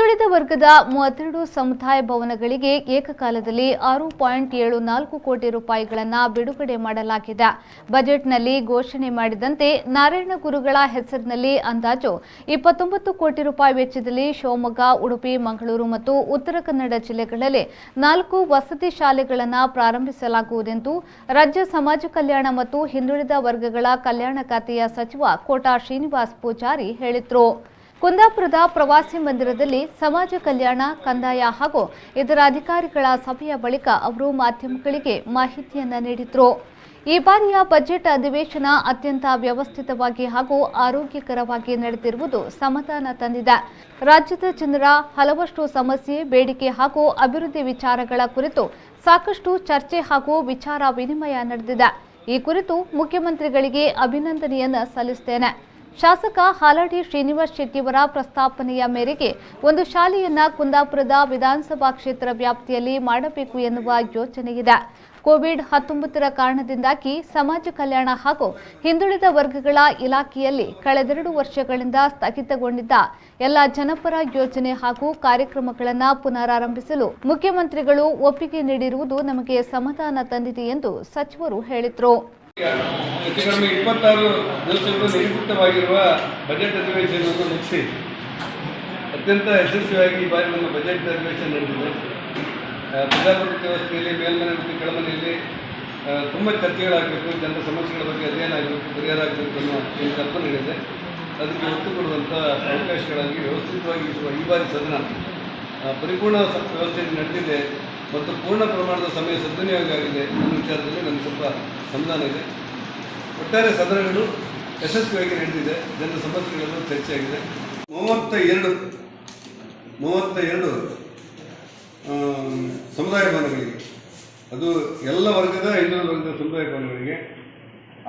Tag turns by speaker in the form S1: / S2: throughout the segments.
S1: ಹಿಂದುಳಿದ ವರ್ಗದ 32 ಸಮುದಾಯ ಭವನಗಳಿಗೆ ಏಕಕಾಲದಲ್ಲಿ 6.74 ಕೋಟಿ ರೂಪಾಯಿಗಳನ್ನು ಬಿಡುಗಡೆ ಮಾಡಲಾಗಿದೆ. ಬಜೆಟ್ನಲ್ಲಿ ಘೋಷಣೆ ಮಾಡಿದಂತೆ ನಾರಾಯಣ ಗುರುಗಳ ಹೆಸರಿನಲ್ಲಿ ಅಂದಾಜು 29 ಕೋಟಿ ರೂಪಾಯಿ ವೆಚ್ಚದಲ್ಲಿ ಶಿವಮೊಗ್ಗ, ಉಡುಪಿ, ಮಂಗಳೂರು ಮತ್ತು ಉತ್ತರ ಕನ್ನಡ ಜಿಲ್ಲೆಗಳಲ್ಲಿ 4 ವಸತಿ ಶಾಲೆಗಳನ್ನು ಪ್ರಾರಂಭಿಸಲಾಗುವುದೆಂದು ರಾಜ್ಯ ಸಮಾಜ ಕಲ್ಯಾಣ ಮತ್ತು ಹಿಂದುಳಿದ ವರ್ಗಗಳ ಕಲ್ಯಾಣ ಖಾತೆಯ ಸಚಿವ ಕೋಟಾ ಶ್ರೀನಿವಾಸ ಪೂಜಾರಿ ಹೇಳಿದರು. ಕುಂದಾಪುರದ ಪ್ರವಾಸಿ ಮಂದಿರದಲ್ಲಿ ಸಮಾಜ ಕಲ್ಯಾಣ, ಕಂದಾಯ ಹಾಗೂ ಇತರ ಅಧಿಕಾರಿಗಳ ಸಭೆಯ ಬಳಿಕ ಅವರು ಮಾಧ್ಯಮಗಳಿಗೆ ಮಾಹಿತಿಯನ್ನು ನೀಡಿದರು. ಈ ಬಾರಿಯ ಬಜೆಟ್ ಅಧಿವೇಶನ ಅತ್ಯಂತ ವ್ಯವಸ್ಥಿತವಾಗಿ ಹಾಗೂ ಆರೋಗ್ಯಕರವಾಗಿ ನಡೆದಿರುವುದು ಸಮಾಧಾನ ತಂದಿದೆ. ರಾಜ್ಯದ ಜನರ ಹಲವಷ್ಟು ಸಮಸ್ಯೆ, ಬೇಡಿಕೆ ಹಾಗೂ ಅಭಿವೃದ್ಧಿ ವಿಚಾರಗಳ ಕುರಿತು ಸಾಕಷ್ಟು ಚರ್ಚೆ ಹಾಗೂ ವಿಚಾರ ವಿನಿಮಯ ನಡೆದಿದೆ. ಈ ಕುರಿತು ಮುಖ್ಯಮಂತ್ರಿಗಳಿಗೆ ಅಭಿನಂದನೆಯನ್ನು ಸಲ್ಲಿಸುತ್ತೇನೆ. ಶಾಸಕ ಹಾಲಾಡಿ ಶ್ರೀನಿವಾಸ್ ಶೆಟ್ಟಿಯವರ ಪ್ರಸ್ತಾಪನೆಯ ಮೇರೆಗೆ ಒಂದು ಶಾಲೆಯನ್ನ ಕುಂದಾಪುರದ ವಿಧಾನಸಭಾ ಕ್ಷೇತ್ರ ವ್ಯಾಪ್ತಿಯಲ್ಲಿ ಮಾಡಬೇಕು ಎನ್ನುವ ಯೋಚನೆಯಿದೆ. ಕೋವಿಡ್-19 ಕಾರಣದಿಂದಾಗಿ ಸಮಾಜ ಕಲ್ಯಾಣ ಹಾಗೂ ಹಿಂದುಳಿದ ವರ್ಗಗಳ ಇಲಾಖೆಯಲ್ಲಿ ಕಳೆದೆರಡು ವರ್ಷಗಳಿಂದ ಸ್ಥಗಿತಗೊಂಡಿದ್ದ ಎಲ್ಲ ಜನಪರ ಯೋಜನೆ ಹಾಗೂ ಕಾರ್ಯಕ್ರಮಗಳನ್ನು ಪುನರಾರಂಭಿಸಲು ಮುಖ್ಯಮಂತ್ರಿಗಳು ಒಪ್ಪಿಗೆ ನೀಡಿರುವುದು ನಮಗೆ ಸಮಾಧಾನ ತಂದಿದೆ ಎಂದು ಸಚಿವರು ಹೇಳಿದರು.
S2: ಹೆಚ್ಚು ಕಡಿಮೆ 26 ದಿವಸಗಳು ನಿಗದಿತವಾಗಿರುವ ಬಜೆಟ್ ಅಧಿವೇಶನವನ್ನು ಮುಗಿಸಿ ಅತ್ಯಂತ ಯಶಸ್ವಿಯಾಗಿ ಈ ಬಾರಿ ನಮ್ಮ ಬಜೆಟ್ ಅಧಿವೇಶನ ನಡೆದಿದೆ. ಪ್ರಜಾಪ್ರಭುತ್ವ ವ್ಯವಸ್ಥೆಯಲ್ಲಿ ಮೇಲ್ಮನೆ ಮತ್ತು ಕೆಳಮನೆಯಲ್ಲಿ ತುಂಬ ಚರ್ಚೆಗಳಾಗಬೇಕು, ಜನರ ಸಮಸ್ಯೆಗಳ ಬಗ್ಗೆ ಅಧ್ಯಯನ ಆಗಬೇಕು, ಪರಿಹಾರ ಆಗಬೇಕು ಅನ್ನೋ ಏನು ಕಲ್ಪನೆ ಇದೆ. ಅದಕ್ಕೆ ಒತ್ತು ಕೊಡುವಂಥ ಅವಕಾಶಗಳಾಗಿ ವ್ಯವಸ್ಥಿತವಾಗಿ ಈ ಬಾರಿ ಸದನ ಪರಿಪೂರ್ಣ ವ್ಯವಸ್ಥೆಯಲ್ಲಿ ನಡೆದಿದೆ ಮತ್ತು ಪೂರ್ಣ ಪ್ರಮಾಣದ ಸಮಯ ಸದ್ವಿನಿಯೋಗ ಆಗಿದೆ ಅನ್ನೋ ವಿಚಾರದಲ್ಲಿ ನನಗೆ ಸ್ವಲ್ಪ ಸಮಾಧಾನ ಇದೆ. ಒಟ್ಟಾರೆ ಸದನಗಳು ಯಶಸ್ವಿಯಾಗಿ ನಡೆದಿದೆ, ಜನರ ಸಮಸ್ಯೆಗಳನ್ನು ಚರ್ಚೆ ಆಗಿದೆ. 32 ಸಮುದಾಯ ಭವನಗಳಿಗೆ, ಅದು ಎಲ್ಲ ವರ್ಗದ ಹಿಂದುಳಿದ ವರ್ಗದ ಸಮುದಾಯ ಭವನಗಳಿಗೆ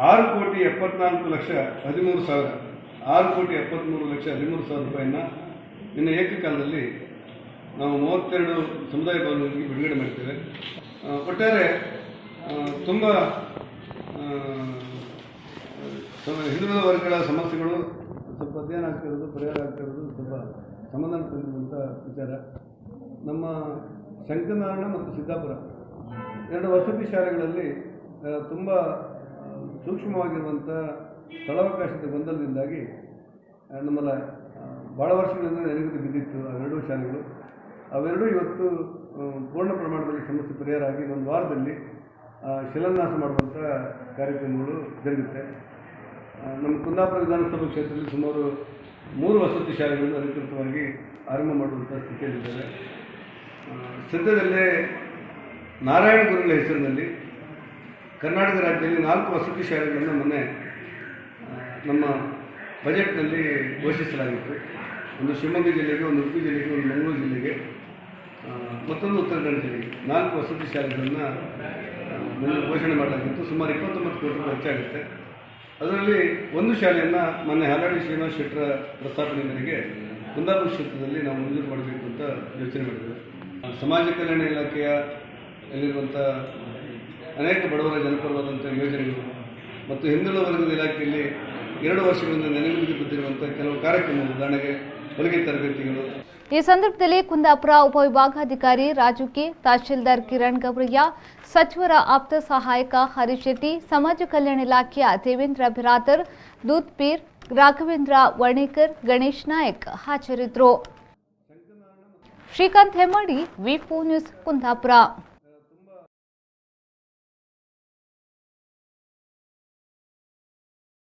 S2: 6,74,13,000 ರೂಪಾಯಿನ ಇನ್ನು ಏಕಕಾಲದಲ್ಲಿ ನಾವು 32 ಸಮುದಾಯ ಭವನಗಳಿಗೆ ಬಿಡುಗಡೆ ಮಾಡ್ತೇವೆ. ಒಟ್ಟಾರೆ ತುಂಬ ಹಿಂದುಳಿದ ವರ್ಗಗಳ ಸಮಸ್ಯೆಗಳು ಸ್ವಲ್ಪ ಅಧ್ಯಯನ ಆಗ್ತಿರೋದು, ಪರಿಹಾರ ಆಗ್ತಿರೋದು ಸ್ವಲ್ಪ ಸಮಾಧಾನ ತಂದಿರುವಂಥ ವಿಚಾರ. ನಮ್ಮ ಶಂಕರನಾರಾಯಣ ಮತ್ತು ಸಿದ್ದಾಪುರ 2 ವಸತಿ ಶಾಲೆಗಳಲ್ಲಿ ತುಂಬ ಸೂಕ್ಷ್ಮವಾಗಿರುವಂಥ ಸ್ಥಳಾವಕಾಶದ ಗೊಂದಲದಿಂದಾಗಿ ನಮ್ಮಲ್ಲ ಭಾಳ ವರ್ಷಗಳಿಂದ ನೆನೆಗುದಿ ಬಿದ್ದಿತ್ತು ಆ 2 ಶಾಲೆಗಳು. ಅವೆರಡೂ ಇವತ್ತು ಪೂರ್ಣ ಪ್ರಮಾಣದಲ್ಲಿ ಸಮಸ್ಯೆ ಪರಿಹಾರ ಆಗಿ ಒಂದು ವಾರದಲ್ಲಿ ಶಿಲಾನ್ಯಾಸ ಮಾಡುವಂಥ ಕಾರ್ಯಕ್ರಮಗಳು ಜರುಗುತ್ತೆ. ನಮ್ಮ ಕುಂದಾಪುರ ವಿಧಾನಸಭಾ ಕ್ಷೇತ್ರದಲ್ಲಿ ಸುಮಾರು 3 ವಸತಿ ಶಾಲೆಗಳನ್ನು ಅಧಿಕೃತವಾಗಿ ಆರಂಭ ಮಾಡುವಂಥ ಸ್ಥಿತಿಯಲ್ಲಿದ್ದಾರೆ. ಸದ್ಯದಲ್ಲೇ ನಾರಾಯಣ ಗುರುಗಳ ಹೆಸರಿನಲ್ಲಿ ಕರ್ನಾಟಕ ರಾಜ್ಯದಲ್ಲಿ 4 ವಸತಿ ಶಾಲೆಗಳನ್ನು ಮೊನ್ನೆ ನಮ್ಮ ಬಜೆಟ್ನಲ್ಲಿ ಘೋಷಿಸಲಾಗಿತ್ತು. ಒಂದು ಶಿವಮೊಗ್ಗ ಜಿಲ್ಲೆಗೆ, ಒಂದು ಉಡುಪಿ ಜಿಲ್ಲೆಗೆ, ಒಂದು ಮಂಗಳೂರು ಜಿಲ್ಲೆಗೆ, ಮತ್ತೊಂದು ಉತ್ತರ ಕನ್ನಡ ಜಿಲ್ಲೆಗೆ 4 ವಸತಿ ಶಾಲೆಗಳನ್ನು ಘೋಷಣೆ ಮಾಡಲಾಗಿತ್ತು. ಸುಮಾರು 29 ಕೋಟಿ ರೂಪಾಯಿ ವೆಚ್ಚಾಗುತ್ತೆ. ಅದರಲ್ಲಿ ಒಂದು ಶಾಲೆಯನ್ನು ಮೊನ್ನೆ ಹಾಲಾಡಿ ಶ್ರೀನಿವಾಸ ಶೆಟ್ಟರ ಪ್ರಸ್ತಾಪನೆ ಮೇರೆಗೆ ಕುಂದಾಪುರ ಕ್ಷೇತ್ರದಲ್ಲಿ ನಾವು ಮಂಜೂರು ಮಾಡಬೇಕು ಅಂತ ಯೋಚನೆ ಮಾಡಿದ್ದೇವೆ. ಸಮಾಜ ಕಲ್ಯಾಣ ಇಲಾಖೆಯಲ್ಲಿರುವಂಥ ಅನೇಕ ಬಡವರ ಜನಪರವಾದಂಥ ಯೋಜನೆಗಳು ಮತ್ತು ಹಿಂದುಳಿದ ವರ್ಗದ ಇಲಾಖೆಯಲ್ಲಿ 2 ವರ್ಷಗಳಿಂದ ನೆನೆಗುದಿಗೆ ಬಿದ್ದಿರುವಂಥ ಕೆಲವು ಕಾರ್ಯಕ್ರಮಗಳು, ಉದಾಹರಣೆಗೆ ಹೊಲಿಗೆ ತರಬೇತಿಗಳು.
S1: ಈ ಸಂದರ್ಭದಲ್ಲಿ ಕುಂದಾಪುರ ಉಪವಿಭಾಗಾಧಿಕಾರಿ ರಾಜು ಕೆ, ತಹಶೀಲ್ದಾರ್ ಕಿರಣ್ ಗೌರಯ್ಯ, ಸಚಿವರ ಆಪ್ತ ಸಹಾಯಕ ಹರೀಶ್ ಶೆಟ್ಟಿ, ಸಮಾಜ ಕಲ್ಯಾಣ ಇಲಾಖೆಯ ದೇವೇಂದ್ರ ಬಿರಾದರ್, ದೂತ್ ಪೀರ್, ರಾಘವೇಂದ್ರ ವರ್ಣೇಕರ್, ಗಣೇಶ್ ನಾಯಕ್ ಹಾಜರಿದ್ದರು. ಶ್ರೀಕಾಂತ್ ಹೆಮ್ಮಾಡಿ, ವಿ4 ನ್ಯೂಸ್, ಕುಂದಾಪುರ.